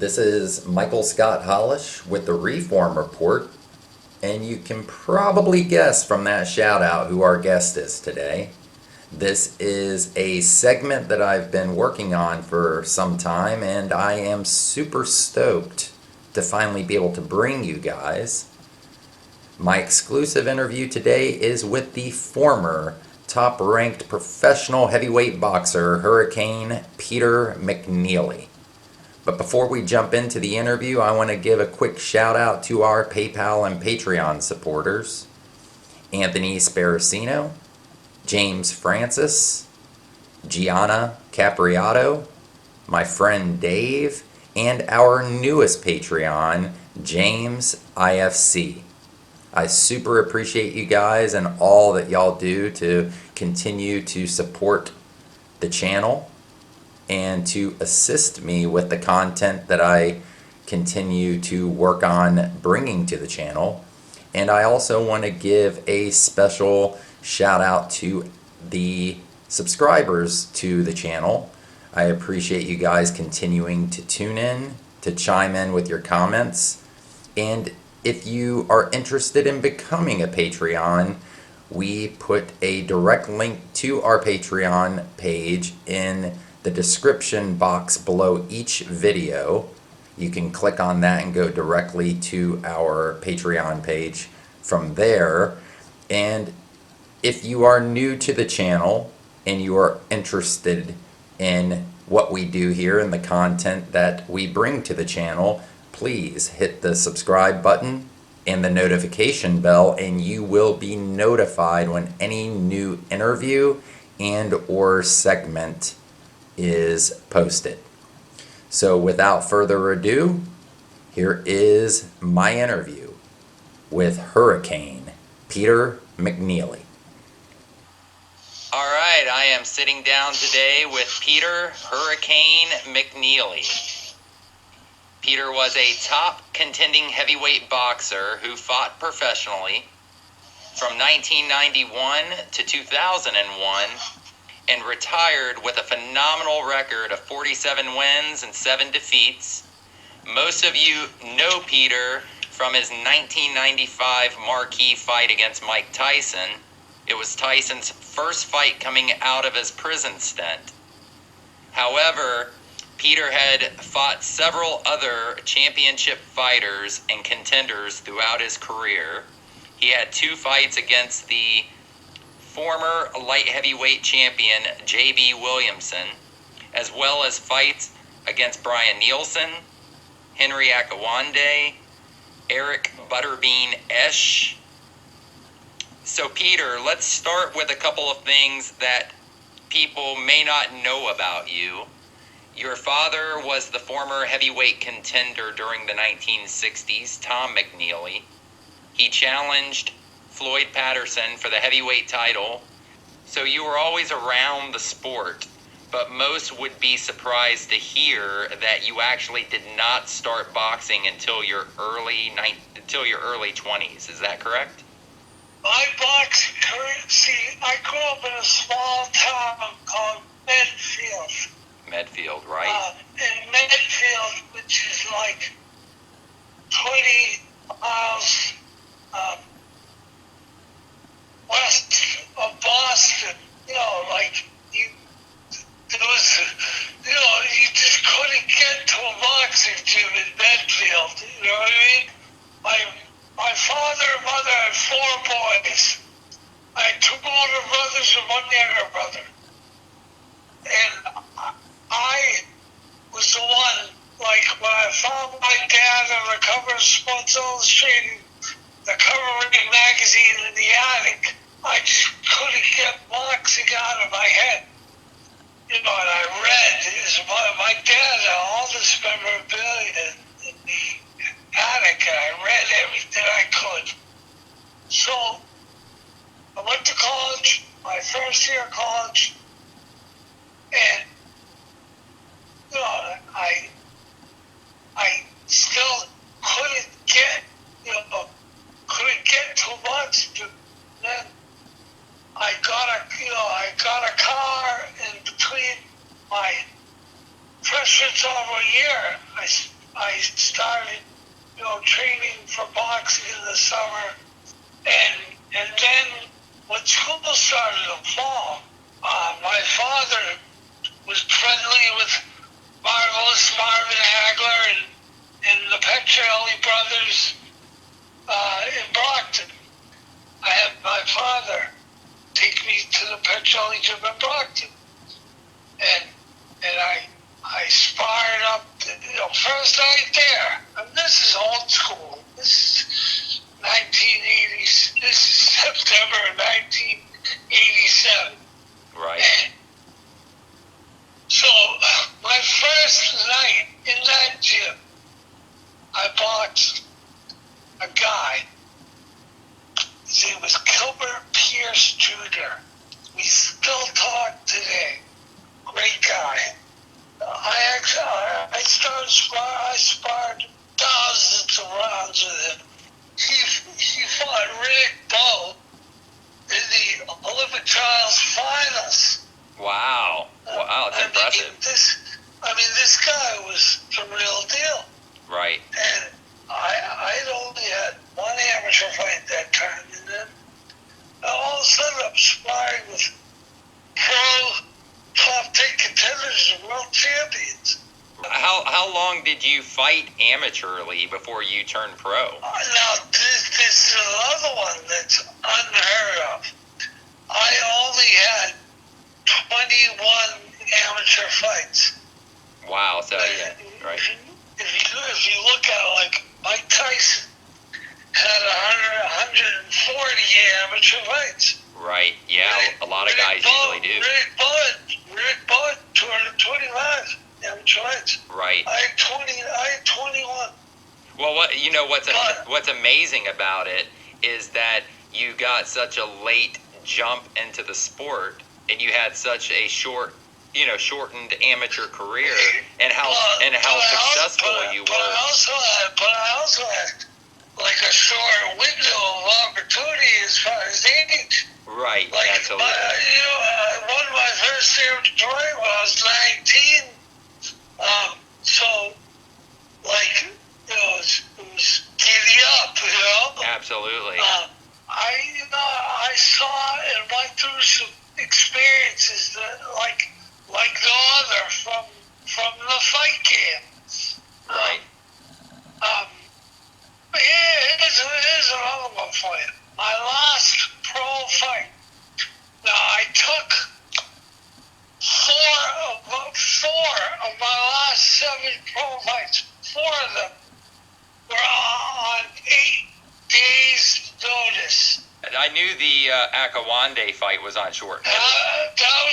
This is Michael Scott Hollash with the Reform Report, and you can probably guess from that shout out who our guest is today. This is a segment that I've been working on for some time, and I am super stoked to finally be able to bring you guys. My exclusive interview today is with the former top-ranked professional heavyweight boxer, Hurricane Peter McNeeley. But before we jump into the interview, I want to give a quick shout out to our PayPal and Patreon supporters: Anthony Sparacino, James Francis, Gianna Capriatto, my friend Dave, and our newest Patreon, James IFC. I super appreciate you guys and all that y'all do to continue to support the channel and to assist me with the content that I continue to work on bringing to the channel. And I also want to give a special shout out to the subscribers to the channel. I appreciate you guys continuing to tune in, to chime in with your comments. And if you are interested in becoming a Patreon, we put a direct link to our Patreon page in the description box below each video. You can click on that and go directly to our Patreon page from there. And if you are new to the channel and you are interested in what we do here and the content that we bring to the channel, please hit the subscribe button and the notification bell, and you will be notified when any new interview and or segment is posted. So without further ado, here is my interview with Hurricane Peter McNeeley. All right, I am sitting down today with Peter Hurricane McNeeley. Peter was a top contending heavyweight boxer who fought professionally from 1991 to 2001 and retired with a phenomenal record of 47 wins and 7 defeats. Most of you know Peter from his 1995 marquee fight against Mike Tyson. It was Tyson's first fight coming out of his prison stint. However, Peter had fought several other championship fighters and contenders throughout his career. He had 2 fights against the former light heavyweight champion J.B. Williamson, as well as fights against Brian Nielsen, Henry Akawande, Eric Butterbean Esch. So Peter, let's start with a couple of things that people may not know about you. Your father was the former heavyweight contender during the 1960s, Tom McNeeley. He challenged Floyd Patterson for the heavyweight title, so you were always around the sport, but most would be surprised to hear that you actually did not start boxing until your early 20s. Is that correct? I boxed, I grew up in a small town called Medfield. Medfield, right? In Medfield, which is like 20 miles west of Boston. You just couldn't get to a boxing gym in Medfield. You know what I mean? My father and mother had 4 boys. I had 2 older brothers and 1 younger brother. And I was the one, when I found my dad on the cover of Sports Illustrated, the covering magazine in the attic, I just couldn't get boxing out of my head. And I read my dad had all this memorabilia in the attic, and I read everything I could. So I went to college, my first year of college, and I still couldn't get too much. Then I got a car in between my freshman sophomore year. I Jelly Jim in Brockton. And I sparred up, first night there. And this is old school. This is 1980s. This is September 1987. Right. And so my first night in that gym, I boxed a guy. His name was Gilbert Pierce Jr. We still talk today. Great guy. I sparred thousands of rounds with him. He fought Riddick Bowe in the Olympic Trials finals. Wow. Wow, that's impressive. This guy was the real deal. Right. And I'd only had one amateur fight that time, and then all of a sudden I'm sparring with pro top 10 contenders and world champions. How long did you fight amateurly before you turned pro? Now, this is another one that's unheard of. I only had 21 amateur fights. Wow, so yeah, right. If you look at it, like Mike Tyson had 140 amateur fights. Right, yeah, a lot of guys usually do. Riddick Bowe, 225 amateur fights. Right. I had 21. Well, what's amazing about it is that you got such a late jump into the sport, and you had such a shortened amateur career, and how successful you were. But I also had like a short window of opportunity as far as age. Right. Absolutely. I won my first amateur fight when I was 19. It was giddy up, Absolutely. I saw and went through some experiences that like no other from the fight game. Right. Here's another one for you. My last pro fight. Now I took four of my last 7 pro fights. 4 of them were on 8 days' notice. I knew the Akawande fight was on short notice. That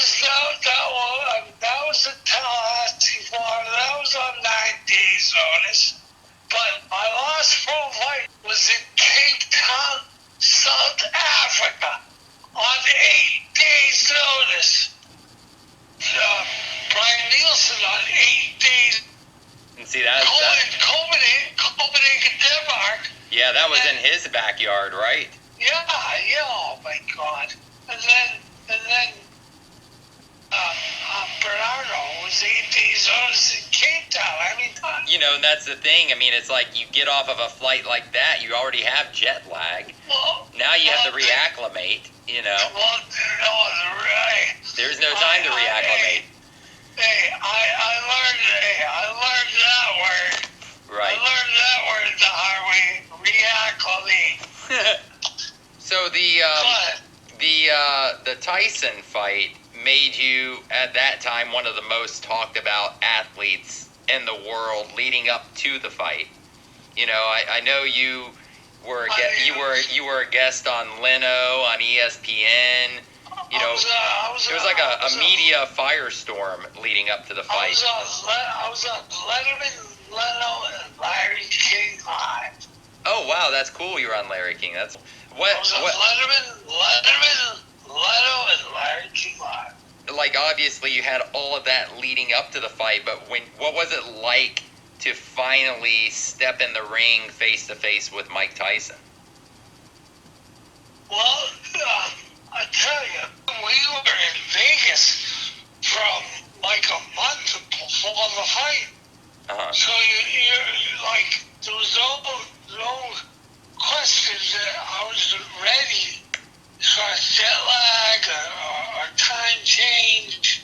was in Tallahassee, Florida. That was on 9 days' notice. But my last pro fight was in Cape Town, South Africa, on 8 days' notice. Brian Nielsen on 8 days. And see that. Copenhagen, Denmark. Yeah, that was in his backyard, right? Yeah, oh my God. And then Bernardo was 8 days notice in Cape Town. And that's the thing. It's like you get off of a flight like that, you already have jet lag. Now you have to reacclimate, Well, right. There's no time to reacclimate. I learned that word. Right. I learned that word the hard way, reacclimate. So the Tyson fight made you at that time one of the most talked about athletes in the world leading up to the fight. I know you were a guest on Leno on ESPN. It was like a media firestorm leading up to the fight. I was on Letterman, Leno, and Larry King live. Oh wow, that's cool. You were on Larry King. That's what. I was on Letterman, Leno, and Larry King live. Like obviously you had all of that leading up to the fight, but what was it like to finally step in the ring face to face with Mike Tyson? Well, I tell you, we were in Vegas from like a month before the fight. Uh-huh. So you're like, there was no question that I was ready as far as jet lag or time change.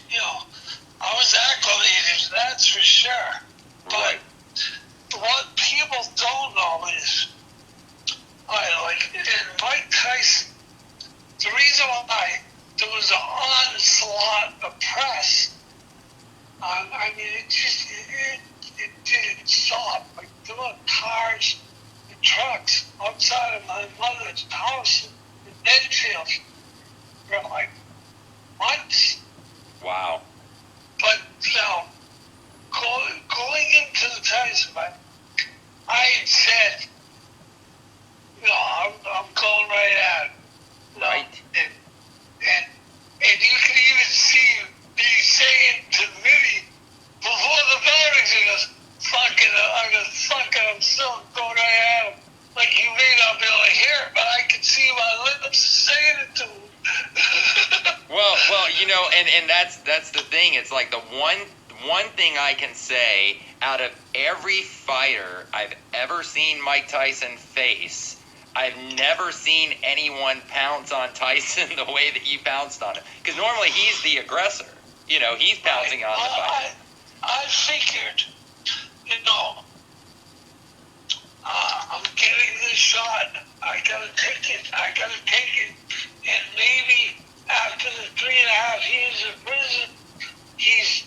I was acclimated, that's for sure. Right. But what people don't know is for like months. Wow. But now, going into the Tyson fight, I had said, I'm going right at it. Right. And you can even see me saying to Vinny before the bout, he goes, I'm still going right at him. Like, you may not be able to hear it, but I can see my lips saying it to him. Well, and that's the thing. It's like the one thing I can say out of every fighter I've ever seen Mike Tyson face, I've never seen anyone pounce on Tyson the way that he pounced on him. Because normally he's the aggressor. He's pouncing on the fighter. I figured, I'm getting this shot. I gotta take it. And maybe after the 3.5 years of prison, he's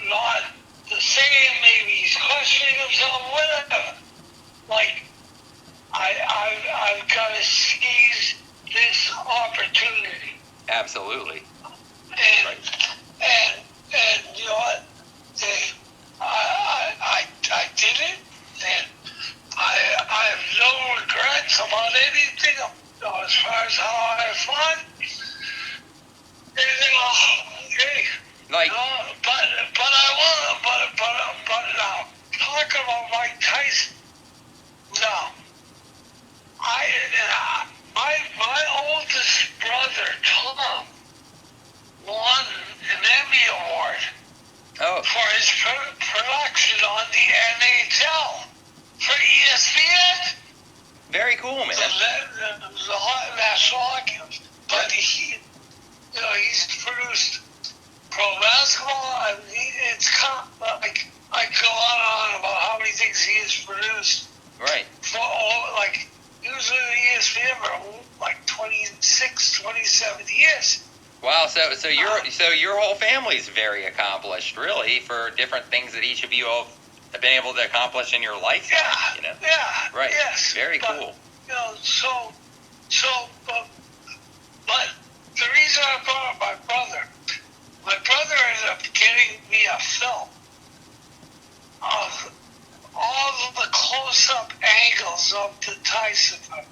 not the same. Maybe he's questioning himself, whatever. Like, I've got to seize this opportunity. Absolutely. And, Right. and you know what? I did it, and I have no regrets about anything as far as how I fought. And, hey, Like, but I will. But now, talking about Mike Tyson. Now, my oldest brother Tom won an Emmy Award for his production on the NHL for ESPN. very cool, man. The national hockey. But he's produced pro basketball. I mean, it's kind of like I go on about how many things he has produced. Right. For like he was with ESPN for like 26, 27 years. Wow. So your whole family's very accomplished, really, for different things that each of you all have been able to accomplish in your lifetime. Yeah. Yeah. Right. Yes. Very but, cool. But the reason I brought up my brother ended up getting me a film of all of the close-up angles of the Tyson fight.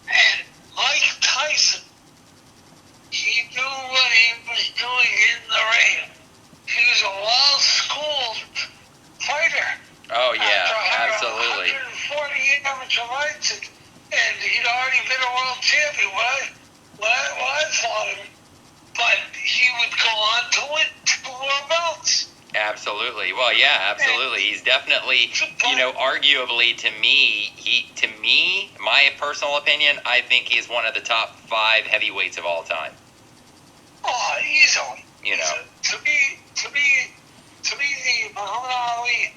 And Mike Tyson, he knew what he was doing in the ring. He was a well-schooled fighter. Oh, yeah, After absolutely. 140 amateur fights, and he'd already been a world champion when I fought him. But he would go on to win 2 more belts. Absolutely. Well, yeah, absolutely. He's definitely, arguably to me, my personal opinion, I think he's one of the top 5 heavyweights of all time. Oh, easily. To me, the Muhammad Ali,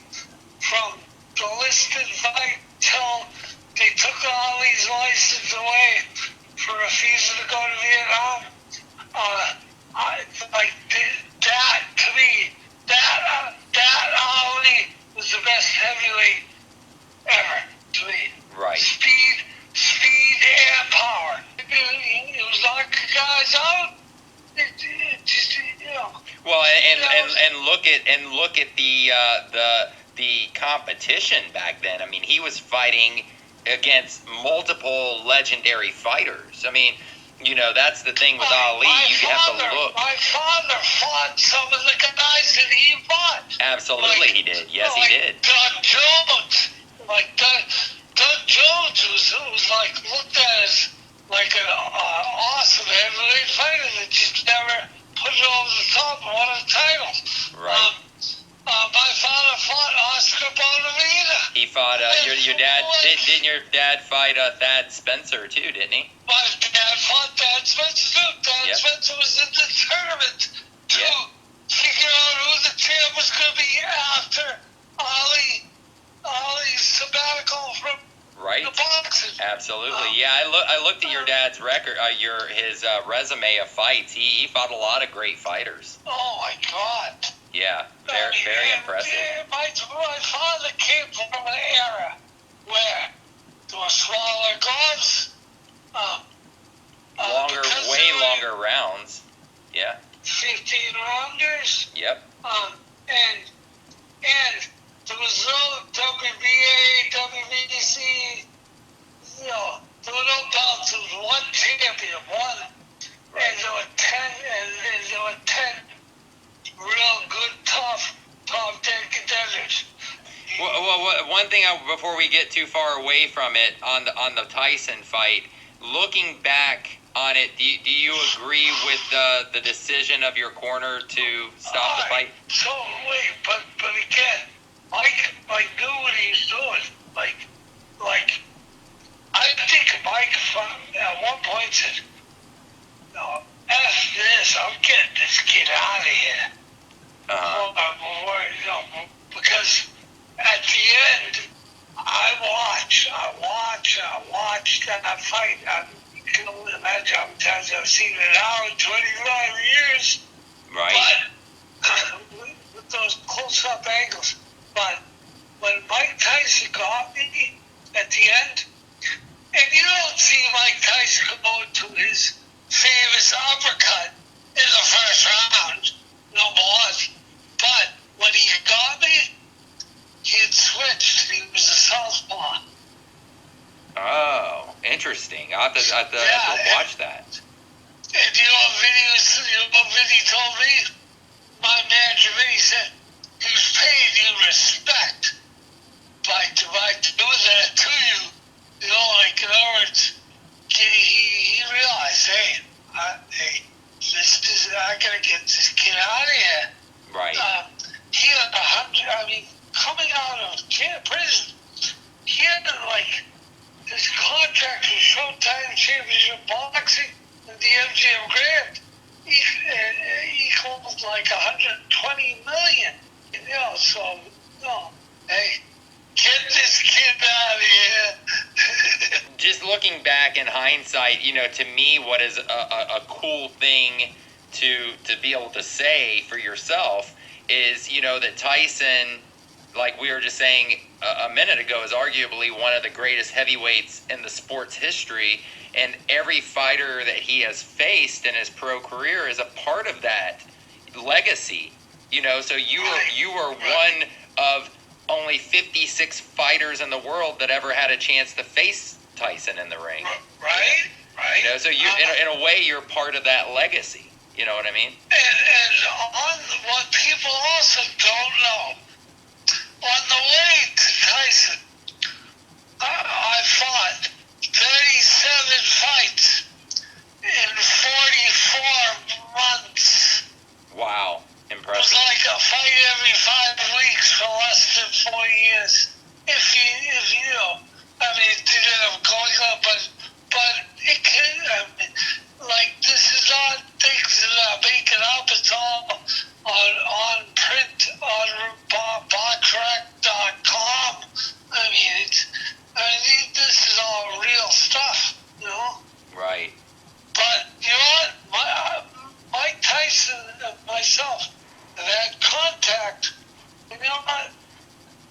from the listed fight till they took Ali license away for refusing to go to Vietnam, that Ali was the best heavyweight ever to me. Right. Speed and power. It was knocking guys out. Well, and look at the competition back then. I mean, he was fighting against multiple legendary fighters. I mean, that's the thing with Ali. You have to look. My father fought some of the guys that he fought. Absolutely, he did. Yes, he did. Doug Jones. Doug Jones was like looked at as like an awesome heavyweight fighter that just never put it over the top and won a title. Right. My father fought Oscar Bonavita. He fought your dad. Didn't your dad fight Thad Spencer too? Didn't he? My dad fought Thad Spencer too. Thad Spencer was in the tournament to figure out who the champ was going to be after Ali's sabbatical from the boxing. Absolutely. I looked at your dad's record, his resume of fights. He fought a lot of great fighters. Oh my God. Yeah, very impressive. My father came from an era where there were smaller gloves. Way 15 rounders. Yep. And there was no WBA, WBC, there were no belts. There was one champion, one. Right. And there were 10 real good, tough top 10 contenders. Well, one thing before we get too far away from it on the Tyson fight, looking back on it, do you agree with the decision of your corner to stop the fight? So wait, but again, Mike knew what he was doing. Like I think Mike at one point said, "No, after this, I'm getting this kid out of here." Because at the end, I watched that fight. You can only imagine how many times I've seen it now in 25 years. Right. But with those close-up angles. But when Mike Tyson got me at the end, and you don't see Mike Tyson go to his famous uppercut in the first round, number one. But when he got me, he had switched. He was a southpaw. Oh, interesting. I'll have to watch that. And you know what Vinny told me? My manager Vinny said he was paying you respect by doing that to you. You know, like in other words, he realized, hey, I gotta get this kid out of here. Right. He had 100. Coming out of prison, he had his contract with Showtime Championship Boxing and the MGM Grand equaled like $120 million. Hey, get this kid out of here. Just looking back in hindsight, to me, what is a cool thing to be able to say for yourself is, that Tyson, like we were just saying a minute ago, is arguably one of the greatest heavyweights in the sport's history, and every fighter that he has faced in his pro career is a part of that legacy. So you were one of only 56 fighters in the world that ever had a chance to face Tyson in the ring. Right. So you, in a way, you're part of that legacy. You know what I mean? And on what people also don't know, on the way to Tyson, I fought 37 fights in 44 months. Wow, It impressive. was like a fight every 5 weeks for less than 4 years. If you know, it didn't have going on, but it can, this is not things that I'm making up. It's all on print on boxrec.com. This is all real stuff, Right. But you know what? Mike Tyson and myself have had contact. You know what?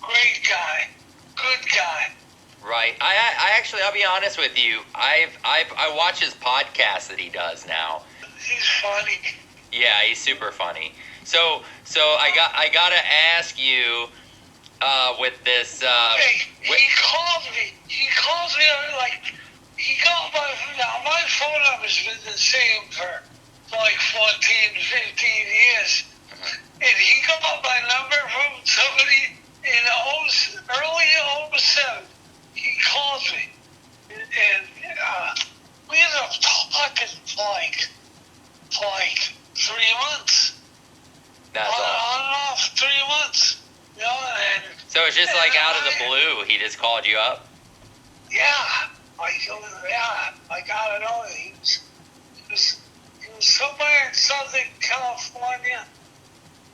Great guy, good guy. Right. I actually, I'll be honest with you. I watch his podcast that he does now. He's funny. Yeah, he's super funny. So I gotta ask you, with this. He called me. He got my phone number's been the same for like 14, 15 years. And he got my number from somebody in early 07. He called me. And we ended up talking for like 3 months. That's on all. and off 3 months. And So it's just like out of the blue, he just called you up? yeah, I gotta know that he was somewhere in Southern California,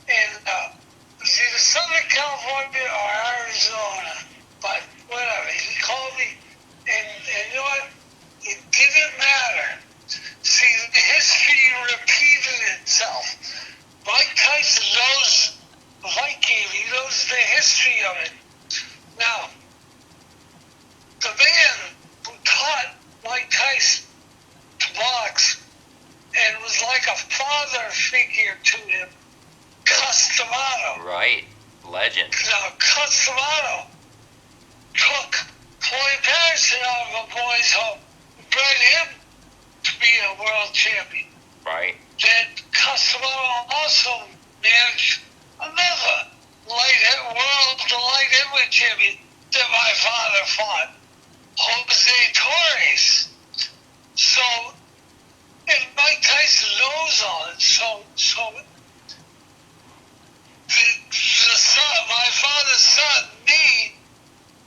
and it was either Southern California or Arizona, but whatever. He called me, and you know what? It didn't matter. See, the history repeated itself. Mike Tyson knows the fight game. He knows the history of it. Now, the man who taught Mike Tyson to box and was like a father figure to him, Customato. Right. Legend. Now, Customato took Floyd Patterson out of a boys' home, bred him to be a world champion. Right. Then Customato also managed another light heavyweight champion that my father fought, Jose Torres. So, and Mike Tyson knows all it. So the son, my father's son, me,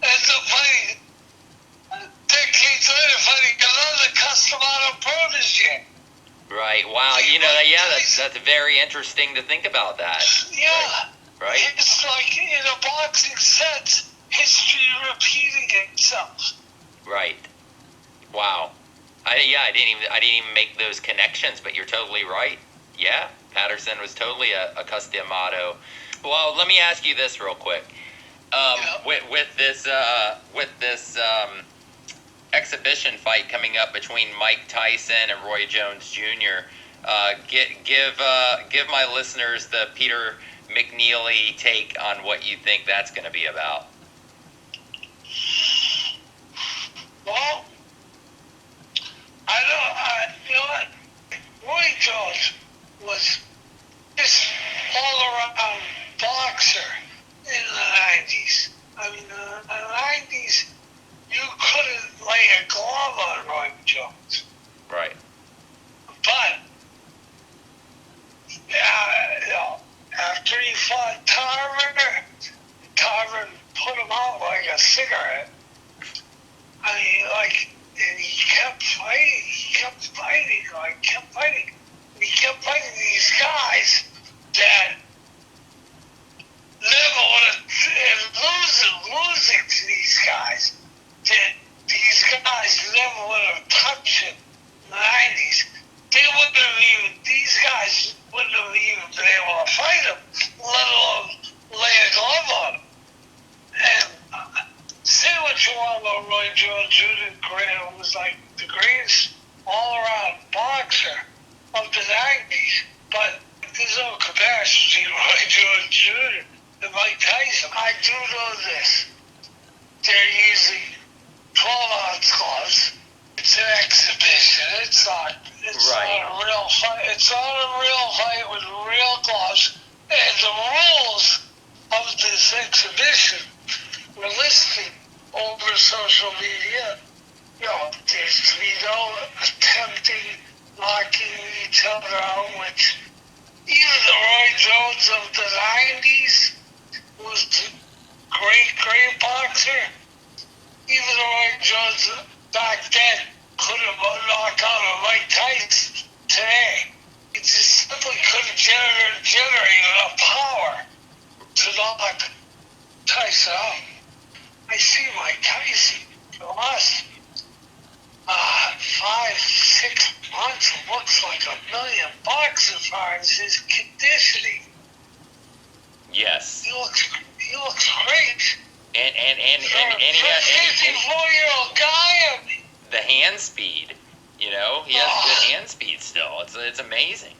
ends up fighting decades later, fighting another Customato protege. Right. Wow. You know, that's very interesting to think about that. Yeah. Right. It's like in a boxing sense, history repeating itself. Right. Wow. I didn't even make those connections, but you're totally right. Yeah, Patterson was totally a Customato. Well, let me ask you this real quick. With this exhibition fight coming up between Mike Tyson and Roy Jones Jr., give my listeners the Peter McNeeley take on what you think that's going to be about. Well, you know what? Roy Jones was just all-around boxer in the 90s. I mean, in the 90s, you couldn't lay a glove on Roy Jones. Right. But, after he fought Tarver put him out like a cigarette. I mean, and he kept fighting. He kept fighting these guys that never would have, losing to these guys, that these guys never would have touched him in the 90s. These guys wouldn't have even been able to fight him, let alone lay a glove on him. And say what you want about Roy Jones Jr. Graham was like the greatest all-around boxer of the 90s. But there's no comparison between Roy Jones Jr. and Mike Tyson. I do know this. They're using 12-ounce gloves. It's an exhibition. It's not a real fight. It's not a real fight with real gloves. And the rules of this exhibition were listed over social media. There's to be no attempting knocking each other out, which even the Roy Jones of the 90s was the great boxer. Even the Roy Jones back then couldn't knock out a Mike Tyson today. He just simply couldn't generate enough power to knock Tyson out. I see Mike Tyson for the last 5-6 months. Looks like $1,000,000 as far as his conditioning. Yes. He looks great. And he For a 54-year-old guy. The hand speed, he has good hand speed still. It's amazing.